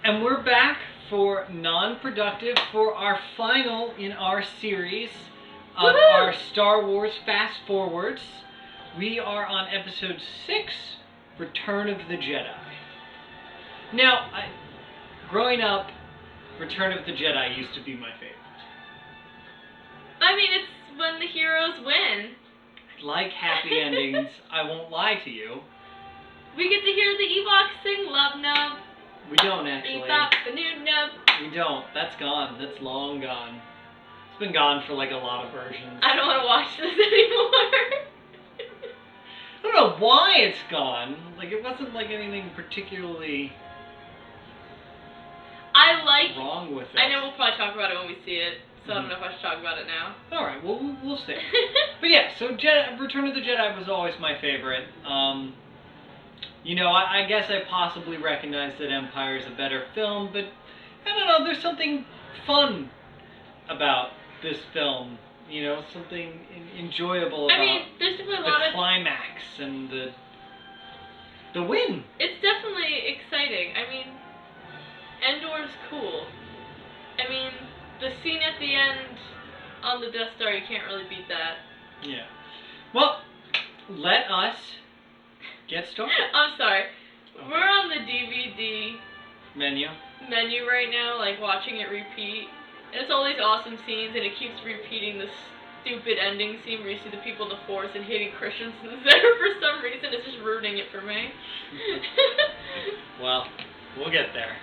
And we're back for Non-Productive for our final in our series of our Star Wars Fast Forwards. We are on episode 6, Return of the Jedi. Now, growing up, Return of the Jedi used to be my favorite. I mean, it's when the heroes win. I like happy endings, I won't lie to you. We get to hear the Ewoks sing Love Nub. We don't actually. Bebop the new nub. We don't. That's gone. That's long gone. It's been gone for like a lot of versions. I don't want to watch this anymore. I don't know why it's gone. Like, it wasn't like anything particularly wrong with it. I know we'll probably talk about it when we see it, so I don't know if I should talk about it now. Alright, well, we'll see. But yeah, so Return of the Jedi was always my favorite. You know, I guess I possibly recognize that Empire is a better film, but I don't know, there's something fun about this film. You know, something enjoyable about there's definitely the climax and the win. It's definitely exciting. I mean, Endor's cool. I mean, the scene at the end on the Death Star, you can't really beat that. Yeah. Well, let us get started. I'm sorry. Okay. We're on the DVD menu right now, like watching it repeat. And it's all these awesome scenes, and it keeps repeating this stupid ending scene where you see the people in the Force and Hayden Christensen's there for some reason. It's just ruining it for me. Well, we'll get there.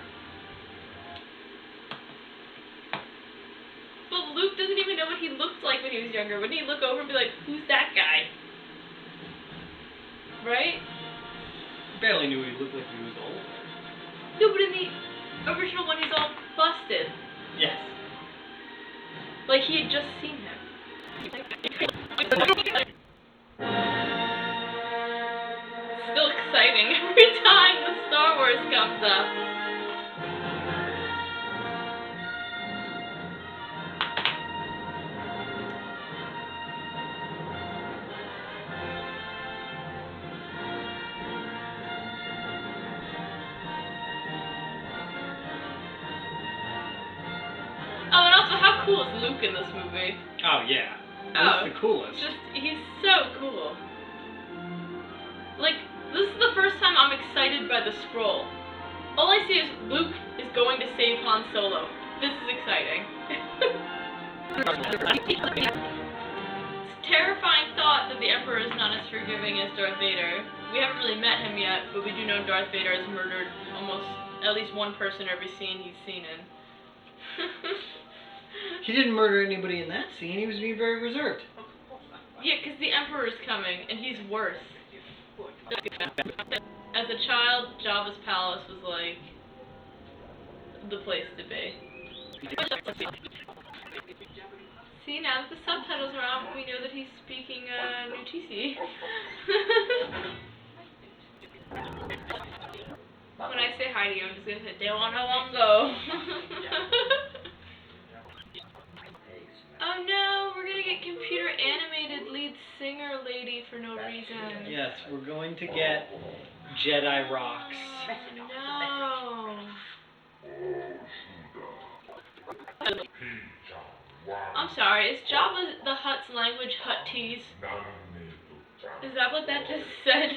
But Luke doesn't even know what he looked like when he was younger. Wouldn't he look over and be like, who's that guy? Right? Barely knew what he looked like when he was old. No, but in the original one, he's all busted. Yes. Like he had just seen him. Still exciting every time the Star Wars comes up. Cool is Luke in this movie? Oh yeah, Luke's the coolest. He's so cool. Like, this is the first time I'm excited by the scroll. All I see is Luke is going to save Han Solo. This is exciting. It's a terrifying thought that the Emperor is not as forgiving as Darth Vader. We haven't really met him yet, but we do know Darth Vader has murdered almost at least one person every scene he's seen in. He didn't murder anybody in that scene. He was being very reserved. Yeah, because the Emperor's coming, and he's worse. As a child, Jabba's palace was like the place to be. See, now that the subtitles are on, we know that he's speaking New TC. When I say hi to you, I'm just gonna say, "They wanna go." Oh no, we're gonna get computer animated lead singer lady for no reason. Yes, we're going to get Jedi rocks. No. I'm sorry, is Jabba the Hutt's language Huttese? Is that what that just said?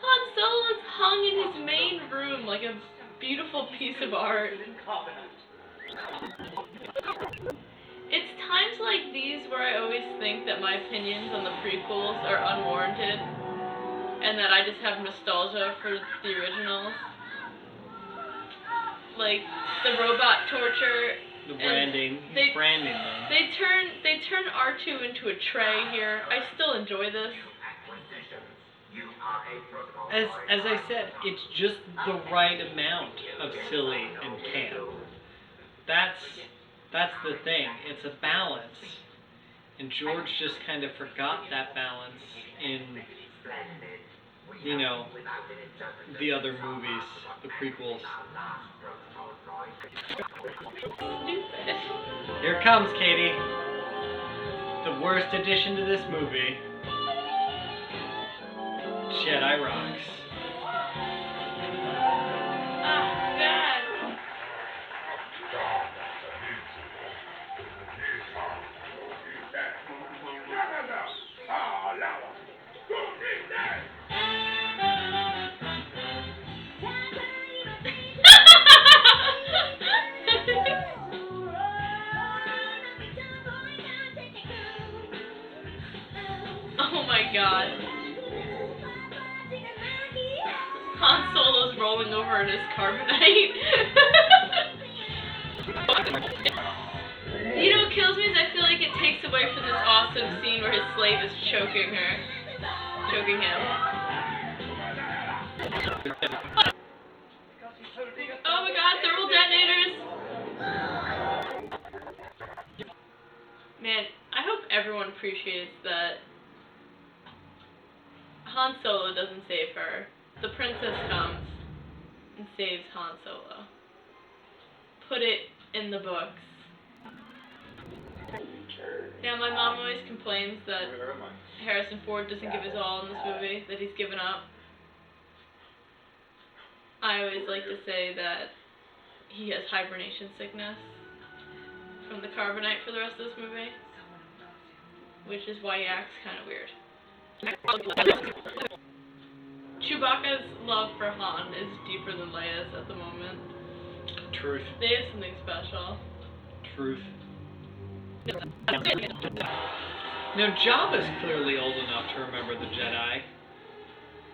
Han Solo's hung in his main room like a beautiful piece of art. It's times like these where I always think that my opinions on the prequels are unwarranted and that I just have nostalgia for the originals. Like the robot torture. The branding. He's branding them. They turn R2 into a tray here. I still enjoy this. As I said, it's just the right amount of silly and camp. That's the thing. It's a balance. And George just kind of forgot that balance in, you know, the other movies, the prequels. Here comes Katie. The worst addition to this movie. Jedi rocks. Ah, bad. Oh my god. Han Solo's rolling over in his carbonite. You know what kills me is I feel like it takes away from this awesome scene where his slave is choking him. Oh my god, thermal detonators! Man, I hope everyone appreciates that Han Solo doesn't save her. The princess comes and saves Han Solo. Put it in the books. Now, my mom always complains that Harrison Ford doesn't give his all in this movie, that he's given up. I always like to say that he has hibernation sickness from the carbonite for the rest of this movie, which is why he acts kind of weird. Chewbacca's love for Han is deeper than Leia's at the moment. Truth. They have something special. Truth. Now, Jabba's clearly old enough to remember the Jedi.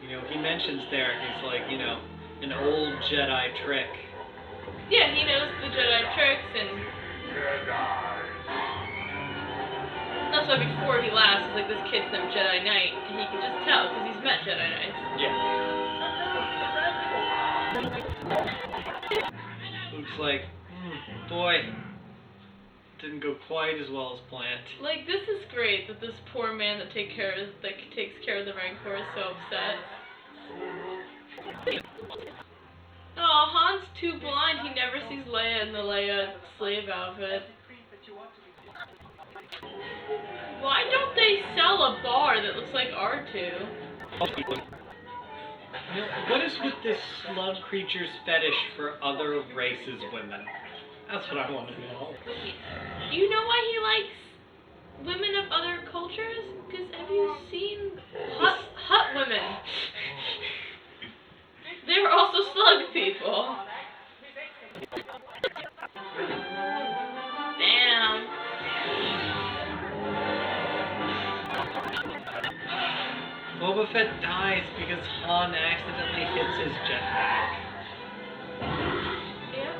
You know, he mentions there, he's like, you know, an old Jedi trick. Yeah, he knows the Jedi tricks, and that's why before he laughs, he's like, this kid's no Jedi Knight, and he can just tell, because he's met Jedi Knights. Yeah. Looks like, boy, didn't go quite as well as planned. Like, this is great that this poor man that takes care of the Rancor is so upset. Oh, Han's too blind. He never sees Leia in the Leia slave outfit. Why don't they sell a bar that looks like R2? What is with this slug creature's fetish for other races' women? That's what I want to know. You know why he likes women of other cultures? Because have you seen hut women? They're also slug people. Damn. Boba Fett dies because Han accidentally hits his jetpack. Yeah.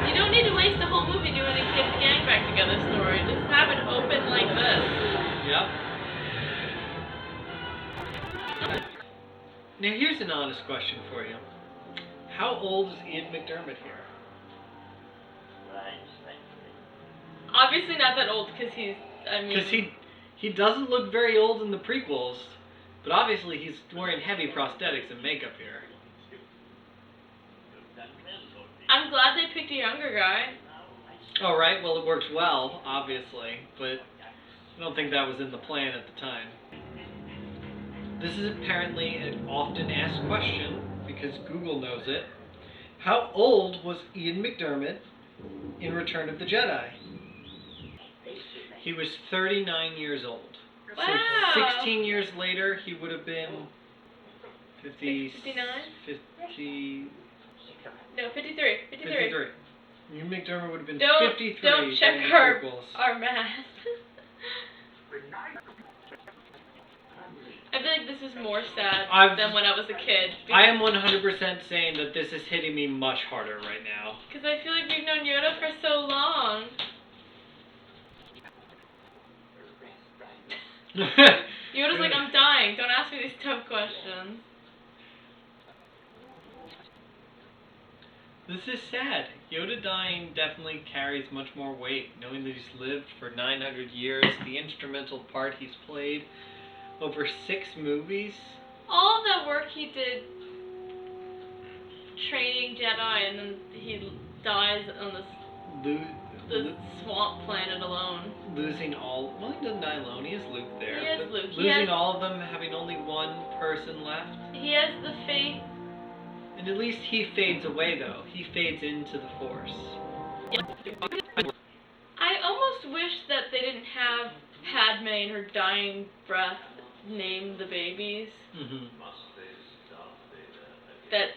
You don't need to waste the whole movie doing a get the gang back together story. Just have it open like this. Yep. Now here's an honest question for you. How old is Ian McDiarmid here? Obviously not that old because Because he doesn't look very old in the prequels, but obviously he's wearing heavy prosthetics and makeup here. I'm glad they picked a younger guy. Oh, right. Well, it works well, obviously, but I don't think that was in the plan at the time. This is apparently an often asked question, because Google knows it. How old was Ian McDiarmid in Return of the Jedi? He was 39 years old. Wow. So 16 years later, he would have been 59? 50... No, 53. 53. Ian McDiarmid would have been Don't 53. Don't check during the our math. I feel like this is more sad than when I was a kid. I am 100% saying that this is hitting me much harder right now. Because I feel like we've known Yoda for so long. Yoda's like, I'm dying. Don't ask me these tough questions. This is sad. Yoda dying definitely carries much more weight, knowing that he's lived for 900 years, the instrumental part he's played over 6 movies. All of that work he did training Jedi, and then he dies on this swamp planet alone. Losing all... Well, he doesn't die alone. He has Luke there. He has Luke. Losing all of them, having only one person left. He has the faith. And at least he fades away, though. He fades into the Force. I almost wish that they didn't have Padme in her dying breath name the babies. Mm-hmm. That,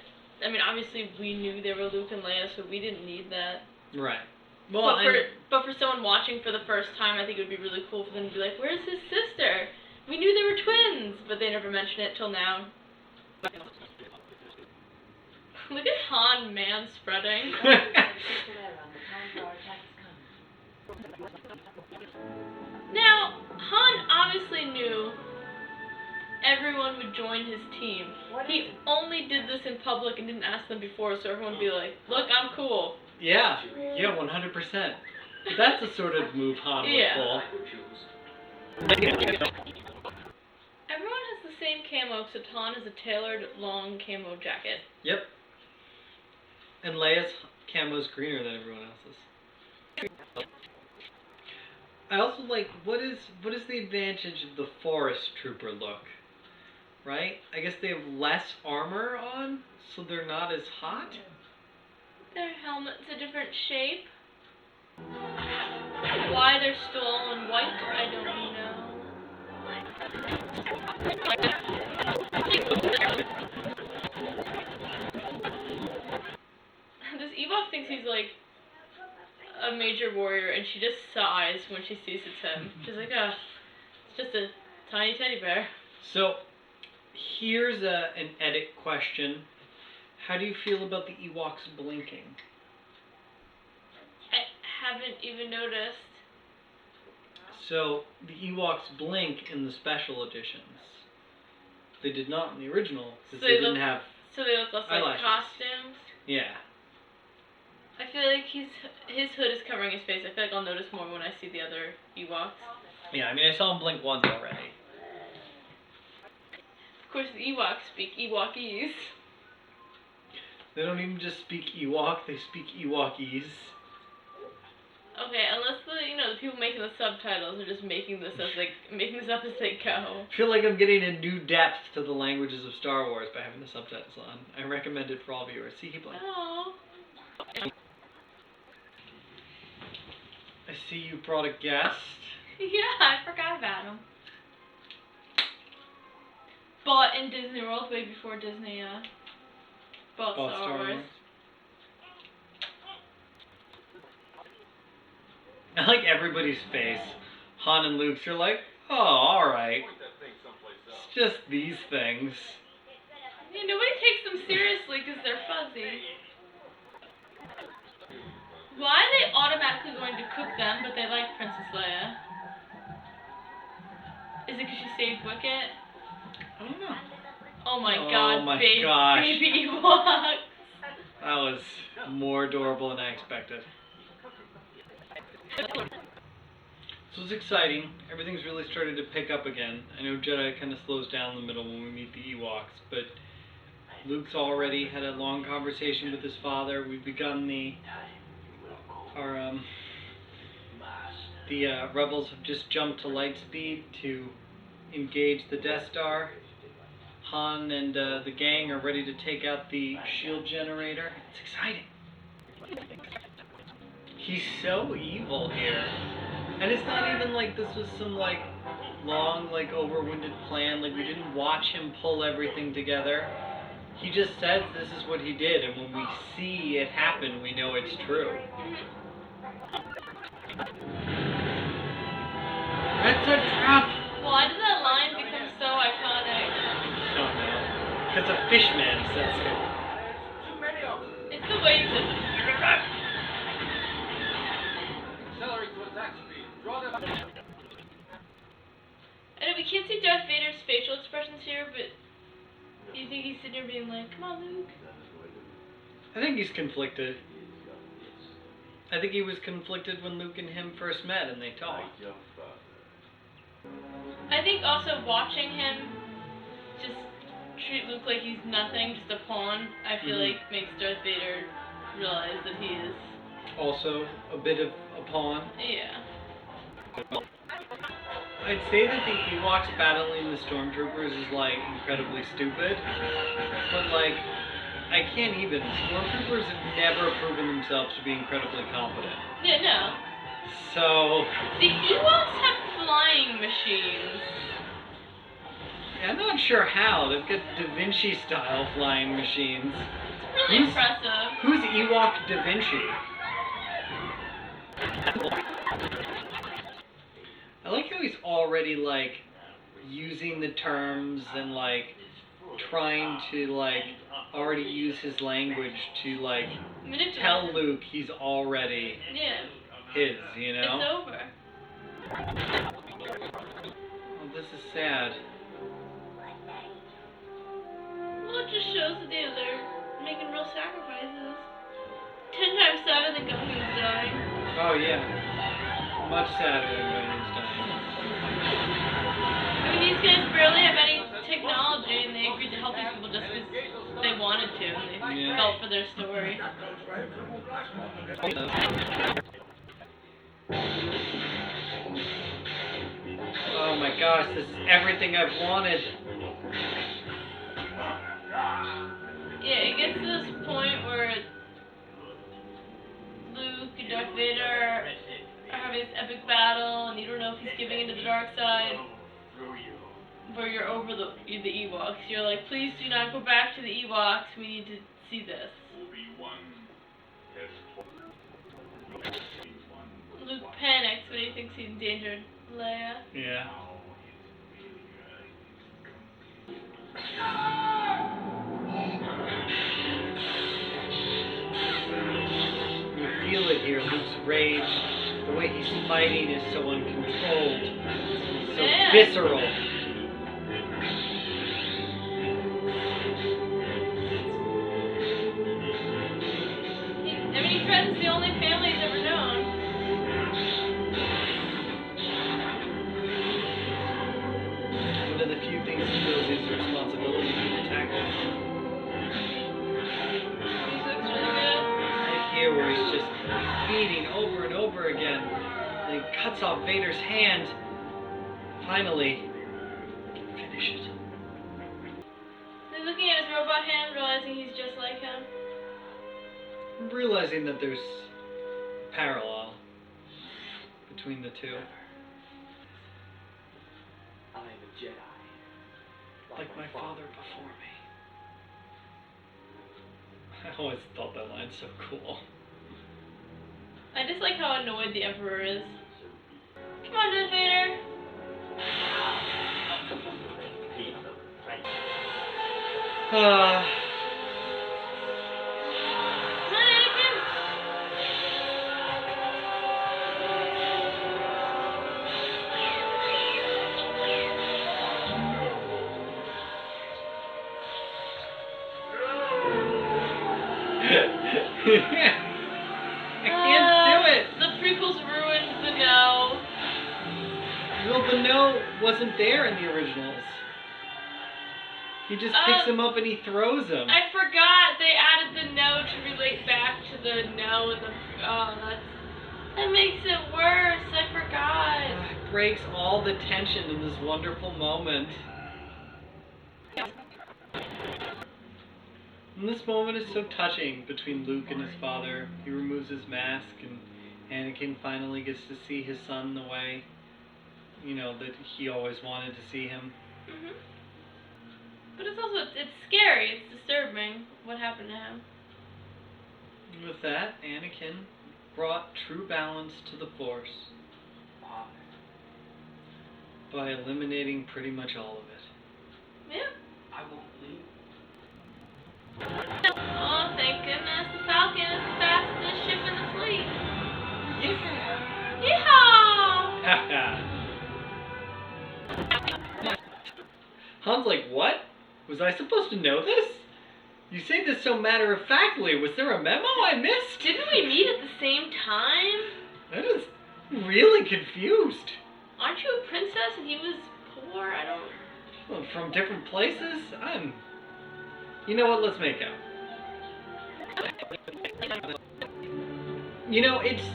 I mean, obviously we knew they were Luke and Leia, so we didn't need that. Right. Well, but for someone watching for the first time, I think it would be really cool for them to be like, "Where's his sister? We knew they were twins," but they never mentioned it till now. Look at Han man-spreading. Now, Han obviously knew everyone would join his team. He only did this in public and didn't ask them before, so everyone would be like, "Look, I'm cool." Yeah, 100%. That's the sort of move Han would pull. Everyone has the same camo, except Han has a tailored, long camo jacket. Yep. And Leia's camo's greener than everyone else's. I also like, what is the advantage of the Forest Trooper look? Right? I guess they have less armor on, so they're not as hot? Their helmet's a different shape. Why they're still all in white, I don't know. This Ewok thinks he's like a major warrior, and she just sighs when she sees it's him. She's like, "Oh, it's just a tiny teddy bear." So, here's an edit question. How do you feel about the Ewoks blinking? I haven't even noticed. So, the Ewoks blink in the special editions. They did not in the original, because they didn't have So they look less like eyelashes. costumes? Yeah. I feel like his hood is covering his face. I feel like I'll notice more when I see the other Ewoks. Yeah, I mean, I saw him blink once already. Of course, the Ewoks speak Ewokese. They don't even just speak Ewok, they speak Ewokese. Okay, unless the people making the subtitles are just making this up as they go. I feel like I'm getting a new depth to the languages of Star Wars by having the subtitles on. I recommend it for all viewers. See, keep playing. Oh. I see you brought a guest. Yeah, I forgot about him. Bought in Disney World way before Disney bought Star Wars. I like everybody's face. Han and Luke's are like, oh, alright. It's just these things. Yeah, nobody takes them seriously because they're fuzzy. Why are they automatically going to cook them, but they like Princess Leia? Is it because she saved Wicket? I don't know. Oh my god, baby Ewoks. That was more adorable than I expected. So it's exciting. Everything's really started to pick up again. I know Jedi kind of slows down in the middle when we meet the Ewoks, but Luke's already had a long conversation with his father. We've begun the rebels have just jumped to light speed to engage the Death Star. Han and the gang are ready to take out the shield generator. It's exciting. He's so evil here. And it's not even like this was some like long, like overwinded plan. Like we didn't watch him pull everything together. He just says this is what he did, and when we see it happen, we know it's true. That's a trap! Why did that line become so iconic? I don't know. Because a fishman says it. It's the way he says it. Accelerate to attack speed. Draw them. I know we can't see Darth Vader's facial expressions here, but you think he's sitting here being like, "Come on, Luke"? I think he's conflicted. I think he was conflicted when Luke and him first met and they talked. I think also watching him just treat Luke like he's nothing, just a pawn, I feel like makes Darth Vader realize that he is Also, a bit of a pawn. Yeah. I'd say that the Ewoks battling the stormtroopers is like incredibly stupid, but like I can't even. Stormtroopers have never proven themselves to be incredibly competent. Yeah, no. So The Ewoks have flying machines. I'm not sure how. They've got Da Vinci style flying machines. It's really impressive. Who's Ewok Da Vinci? I like how he's already like using the terms and like trying to like already use his language to like tell Luke he's already his, you know? It's over. Oh, this is sad. Well, it just shows that they're making real sacrifices. 10 times sadder than Gungan's dying. Oh yeah. Much sadder than Gungan's dying. I mean, these guys barely have any technology, and they agreed to help these people just because they wanted to, and they felt for their story. Oh my gosh, this is everything I've wanted. Yeah, it gets to this point where Luke and Darth Vader are having this epic battle, and you don't know if he's giving into the dark side. Where you're over the Ewoks. You're like, please do not go back to the Ewoks. We need to see this. Luke panics when he thinks he's endangered Leia. Yeah. You feel it here, Luke's rage. The way he's fighting is so uncontrolled. It's so visceral. He threatens the only family he's ever known. One of the few things he feels is the responsibility to protect. Right here where he's just beating over and over again. And he cuts off Vader's hand. Finally, he can finish it. He's looking at his robot hand, realizing he's just like him. Realizing that there's parallel between the two. I am a Jedi. Like my father before me. I always thought that line's so cool. I just like how annoyed the Emperor is. Come on, Darth Vader. I can't do it! The prequels ruined the no. Well, the no wasn't there in the originals. He just picks him up and he throws him. I forgot they added the no to relate back to the no and the. Oh, that makes it worse. I forgot. It breaks all the tension in this wonderful moment. And this moment is so touching between Luke and his father. He removes his mask and Anakin finally gets to see his son the way, you know, that he always wanted to see him. Mhm. But it's also, it's scary, it's disturbing what happened to him. With that, Anakin brought true balance to the Force by eliminating pretty much all of it. Yeah. I won't leave. Oh, thank goodness the Falcon is the fastest ship in the fleet. Yeah. Yeehaw! Han's like, what? Was I supposed to know this? You say this so matter-of-factly. Was there a memo I missed? Didn't we meet at the same time? That is really confused. Aren't you a princess and he was poor? I don't... Well, from different places? You know what? Let's make out. You know, it's...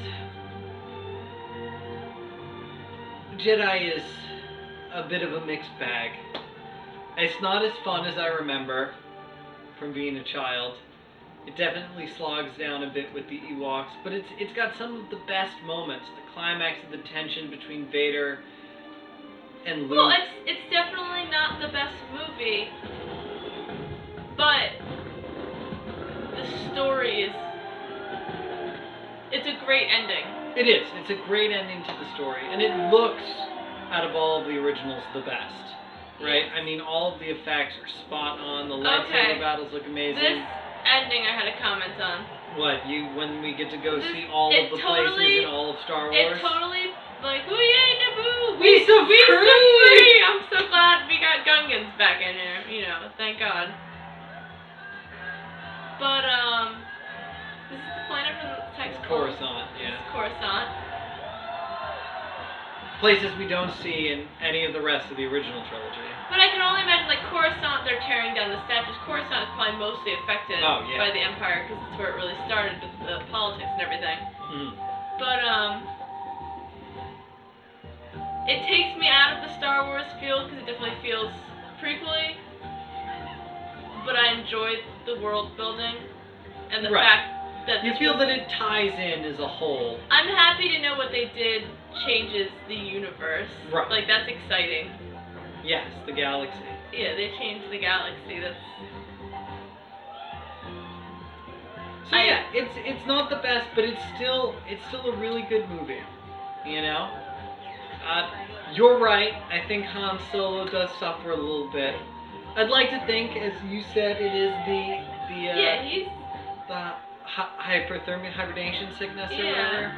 Jedi is a bit of a mixed bag. It's not as fun as I remember from being a child. It definitely slogs down a bit with the Ewoks, but it's got some of the best moments. The climax of the tension between Vader and Luke. Well, it's definitely not the best movie, but the story is. It's a great ending. It is. It's a great ending to the story, and it looks, out of all of the originals, the best. Right? I mean, all of the effects are spot on. The lightsaber battles look amazing. This ending I had a comment on. What, when we get to go see all of the places in all of Star Wars? It totally, like, ooh yay, Naboo! We so free! I'm so glad we got Gungans back in here, thank God. But, this is the planet from the text. Coruscant, yeah. This is Coruscant. Places we don't see in any of the rest of the original trilogy. But I can only imagine, like, Coruscant, they're tearing down the statues. Coruscant is probably mostly affected by the Empire, because it's where it really started with the politics and everything. Mm. But, it takes me out of the Star Wars feel, because it definitely feels prequel-y. But I enjoyed the world building, and the fact that you feel that it ties in as a whole. I'm happy to know what they did changes the universe. Right. Like, that's exciting. Yes, the galaxy. Yeah, they changed the galaxy. That's. So yeah, it's not the best, but it's still a really good movie. You're right. I think Han Solo does suffer a little bit. I'd like to think, as you said, it is he's the hyperthermia, hibernation sickness or whatever.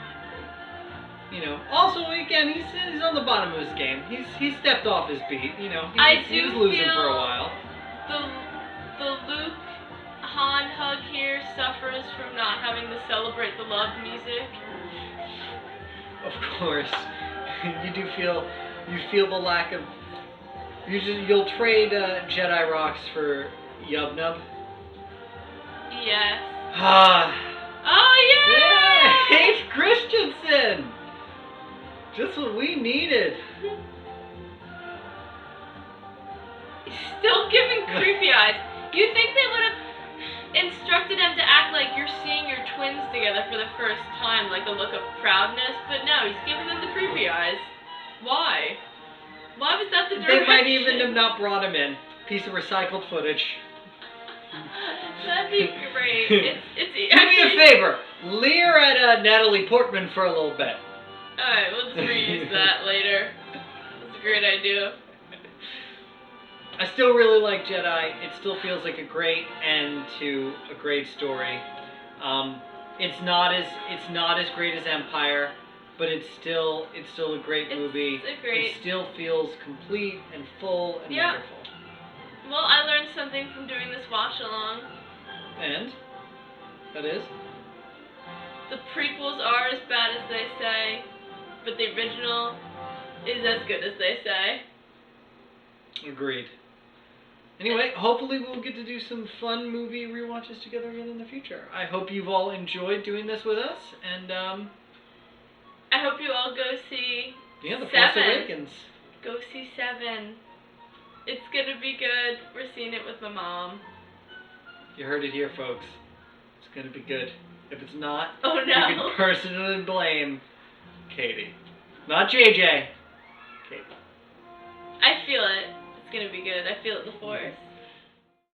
Also again, he's on the bottom of his game. He's stepped off his beat. He was losing for a while. The Luke Han hug here suffers from not having the Celebrate the Love music. Of course, you feel the lack of. You'll trade Jedi rocks for Yub Nub. Yes. Oh yeah! Hayes Christensen! Just what we needed. He's still giving creepy eyes. You think they would have instructed him to act like you're seeing your twins together for the first time, like a look of proudness, but no, he's giving them the creepy eyes. Why? Why was that the direction? They might even have not brought him in. Piece of recycled footage. That'd be great. It's Do me a favor. Leer at Natalie Portman for a little bit. Alright, we'll just reuse that later. That's a great idea. I still really like Jedi. It still feels like a great end to a great story. It's not as great as Empire, but it's still a great movie. It still feels complete and full and wonderful. Well, I learned something from doing this watch along. And that is? The prequels are as bad as they say, but the original is as good as they say. Agreed. Anyway, hopefully we'll get to do some fun movie rewatches together again in the future. I hope you've all enjoyed doing this with us, and I hope you all go see The Force 7. Awakens. Go see 7. It's gonna be good. We're seeing it with my mom. You heard it here, folks. It's gonna be good. If it's not, oh no, you can personally blame Katie. Not JJ. Katie. I feel it. It's gonna be good. I feel it in the Force.